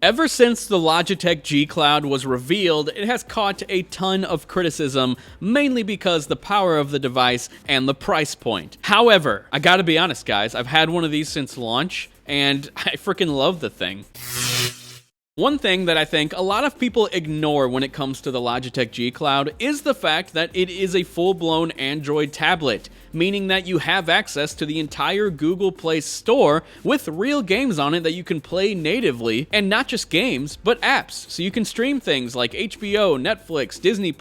Ever since the Logitech G CLOUD was revealed, it has caught a ton of criticism, mainly because the power of the device and the price point. However, I gotta be honest guys, I've had one of these since launch, and I freaking love the thing. One thing that I think a lot of people ignore when it comes to the Logitech G CLOUD is the fact that it is a full-blown Android tablet, meaning that you have access to the entire Google Play Store with real games on it that you can play natively, and not just games, but apps, so you can stream things like HBO, Netflix, Disney+,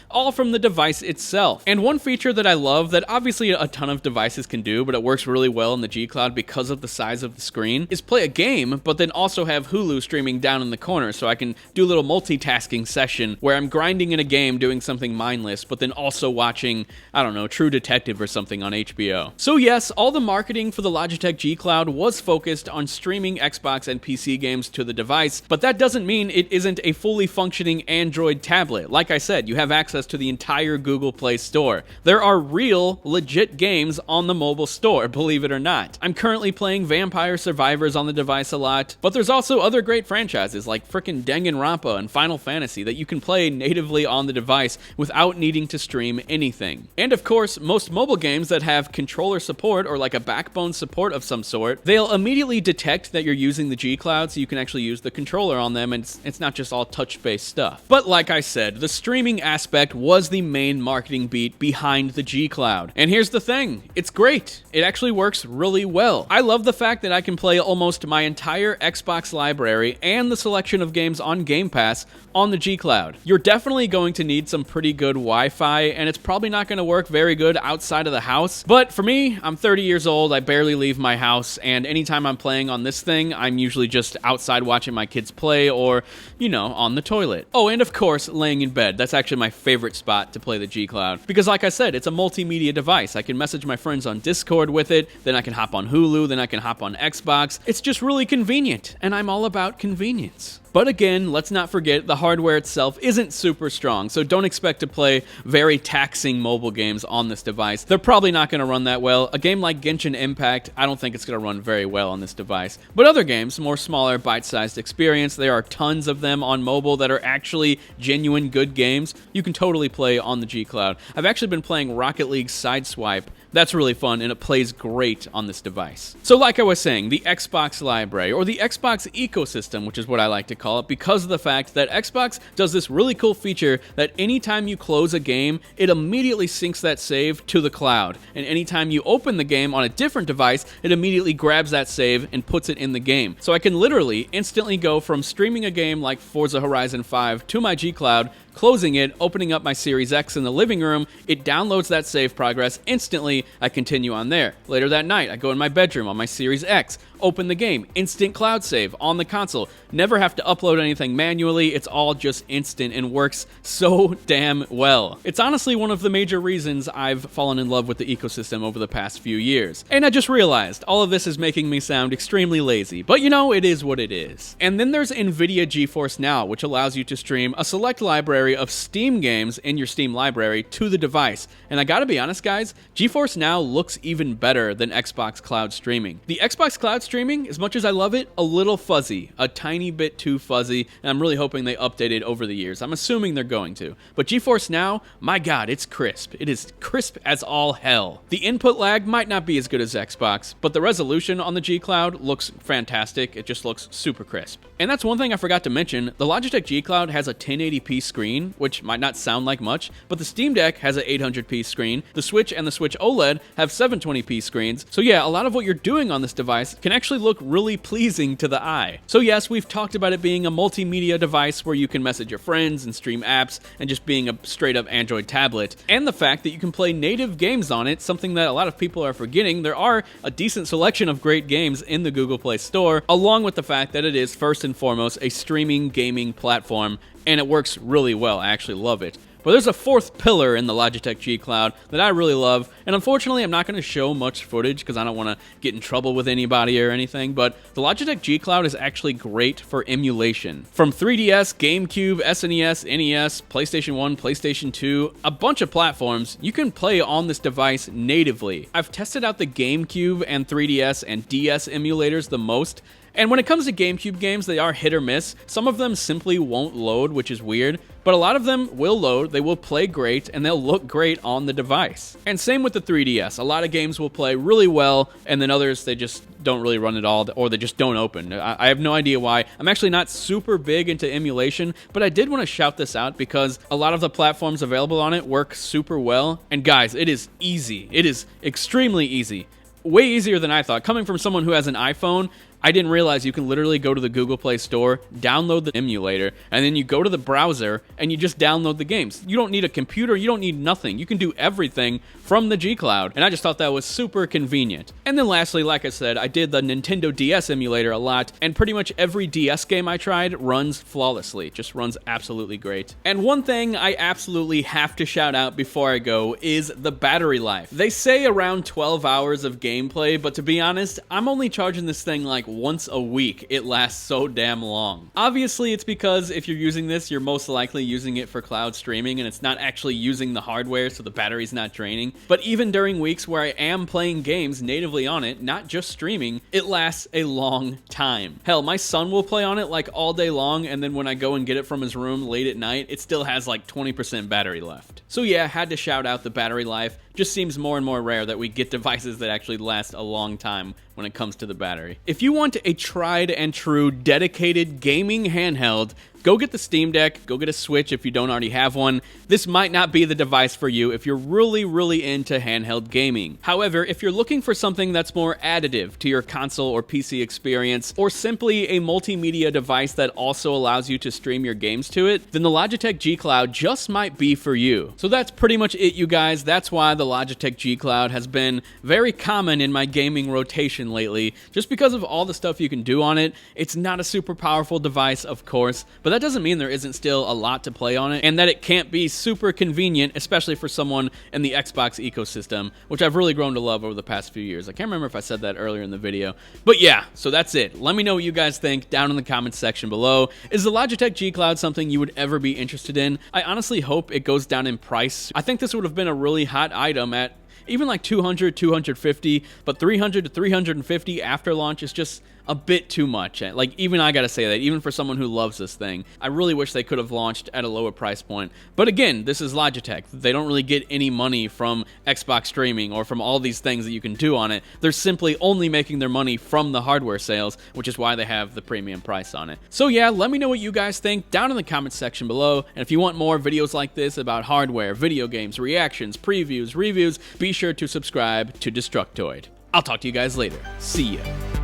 all from the device itself. And one feature that I love that obviously a ton of devices can do, but it works really well in the G CLOUD because of the size of the screen, is play a game, but then also have Hulu streaming down in the corner, so I can do a little multitasking session where I'm grinding in a game doing something mindless, but then also watching, I don't know, True Detective or something on HBO. So yes, all the marketing for the Logitech G CLOUD was focused on streaming Xbox and PC games to the device, but that doesn't mean it isn't a fully functioning Android tablet. Like I said, you have access to the entire Google Play Store. There are real, legit games on the mobile store, believe it or not. I'm currently playing Vampire Survivors on the device a lot, but there's also other great franchises like frickin' Danganronpa and Final Fantasy that you can play natively on the device without needing to stream anything. And of course, most mobile games that have controller support or like a backbone support of some sort, they'll immediately detect that you're using the G CLOUD, so you can actually use the controller on them, and it's not just all touch-based stuff. But like I said, the streaming aspect was the main marketing beat behind the G CLOUD. And here's the thing, it's great. It actually works really well. I love the fact that I can play almost my entire Xbox library and the selection of games on Game Pass on the G CLOUD. You're definitely going to need some pretty good Wi-Fi, and it's probably not going to work very good outside of the house. But for me, I'm 30 years old, I barely leave my house, and anytime I'm playing on this thing, I'm usually just outside watching my kids play or, you know, on the toilet. Oh, and of course, laying in bed. That's actually my favorite spot to play the G CLOUD. Because like I said, it's a multimedia device. I can message my friends on Discord with it, then I can hop on Hulu, then I can hop on Xbox. It's just really convenient, and I'm all about convenience. But again, let's not forget, the hardware itself isn't super strong, so don't expect to play very taxing mobile games on this device. They're probably not going to run that well. A game like Genshin Impact, I don't think it's going to run very well on this device. But other games, more smaller, bite-sized experience, there are tons of them on mobile that are actually genuine good games. You can totally play on the G CLOUD. I've actually been playing Rocket League Sideswipe. That's really fun, and it plays great on this device. So like I was saying, the Xbox library, or the Xbox ecosystem, which is what I like to call it, because of the fact that Xbox does this really cool feature that anytime you close a game, it immediately syncs that save to the cloud. And anytime you open the game on a different device, it immediately grabs that save and puts it in the game. So I can literally instantly go from streaming a game like Forza Horizon 5 to my G CLOUD, closing it, opening up my Series X in the living room, it downloads that save progress instantly, I continue on there. Later that night, I go in my bedroom on my Series X, open the game, instant cloud save on the console. Never have to upload anything manually, it's all just instant and works so damn well. It's honestly one of the major reasons I've fallen in love with the ecosystem over the past few years. And I just realized, all of this is making me sound extremely lazy, but you know, it is what it is. And then there's NVIDIA GeForce Now, which allows you to stream a select library of Steam games in your Steam library to the device. And I gotta be honest guys, GeForce Now looks even better than Xbox Cloud streaming. The Xbox Cloud streaming, as much as I love it, a little fuzzy, a tiny bit too fuzzy, and I'm really hoping they update it over the years. I'm assuming they're going to. But GeForce Now, my god, it's crisp. It is crisp as all hell. The input lag might not be as good as Xbox, but the resolution on the G CLOUD looks fantastic. It just looks super crisp. And that's one thing I forgot to mention, the Logitech G CLOUD has a 1080p screen, which might not sound like much, but the Steam Deck has an 800p screen, the Switch and the Switch OLED have 720p screens, so yeah, a lot of what you're doing on this device can actually look really pleasing to the eye. So yes, we've talked about it being a multimedia device where you can message your friends and stream apps, and just being a straight-up Android tablet, and the fact that you can play native games on it, something that a lot of people are forgetting. There are a decent selection of great games in the Google Play Store, along with the fact that it is first and foremost a streaming gaming platform, and it works really well. I actually love it. But there's a fourth pillar in the Logitech G CLOUD that I really love, and unfortunately I'm not going to show much footage because I don't want to get in trouble with anybody or anything, but the Logitech G CLOUD is actually great for emulation. From 3DS, GameCube, SNES, NES, PlayStation 1, PlayStation 2, a bunch of platforms, you can play on this device natively. I've tested out the GameCube and 3DS and DS emulators the most, And when it comes to GameCube games, they are hit or miss. Some of them simply won't load, which is weird, but a lot of them will load, they will play great, and they'll look great on the device. And same with the 3DS. A lot of games will play really well, and then others, they just don't really run at all, or they just don't open. I have no idea why. I'm actually not super big into emulation, but I did want to shout this out because a lot of the platforms available on it work super well. And guys, it is easy. It is extremely easy. Way easier than I thought. Coming from someone who has an iPhone, I didn't realize you can literally go to the Google Play Store, download the emulator, and then you go to the browser and you just download the games. You don't need a computer, you don't need nothing. You can do everything from the G Cloud, and I just thought that was super convenient. And then lastly, like I said, I did the Nintendo DS emulator a lot, and pretty much every DS game I tried runs flawlessly. It just runs absolutely great. And one thing I absolutely have to shout out before I go is the battery life. They say around 12 hours of gameplay, but to be honest, I'm only charging this thing like once a week. It lasts so damn long. Obviously, it's because if you're using this, you're most likely using it for cloud streaming, and it's not actually using the hardware, so the battery's not draining. But even during weeks where I am playing games natively on it, not just streaming, it lasts a long time. Hell, my son will play on it like all day long, and then when I go and get it from his room late at night, it still has like 20% battery left. So yeah, had to shout out the battery life. Just seems more and more rare that we get devices that actually last a long time when it comes to the battery. If you want a tried and true dedicated gaming handheld, go get the Steam Deck, go get a Switch if you don't already have one. This might not be the device for you if you're really into handheld gaming. However, if you're looking for something that's more additive to your console or PC experience, or simply a multimedia device that also allows you to stream your games to it, then the Logitech G Cloud just might be for you. So that's pretty much it, you guys. That's why the Logitech G Cloud has been very common in my gaming rotation lately, just because of all the stuff you can do on it. It's not a super powerful device, of course, but that doesn't mean there isn't still a lot to play on it, and that it can't be super convenient, especially for someone in the Xbox ecosystem, which I've really grown to love over the past few years. I can't remember if I said that earlier in the video. But yeah, so that's it. Let me know what you guys think down in the comments section below. Is the Logitech G Cloud something you would ever be interested in? I honestly hope it goes down in price. I think this would have been a really hot item at even like 200, 250, but 300 to 350 after launch is just a bit too much. Like, even I gotta say that, even for someone who loves this thing, I really wish they could have launched at a lower price point. But again, this is Logitech. They don't really get any money from Xbox streaming or from all these things that you can do on it. They're simply only making their money from the hardware sales, which is why they have the premium price on it. So yeah, let me know what you guys think down in the comments section below. And if you want more videos like this about hardware, video games, reactions, previews, reviews, be sure to subscribe to Destructoid. I'll talk to you guys later. See ya.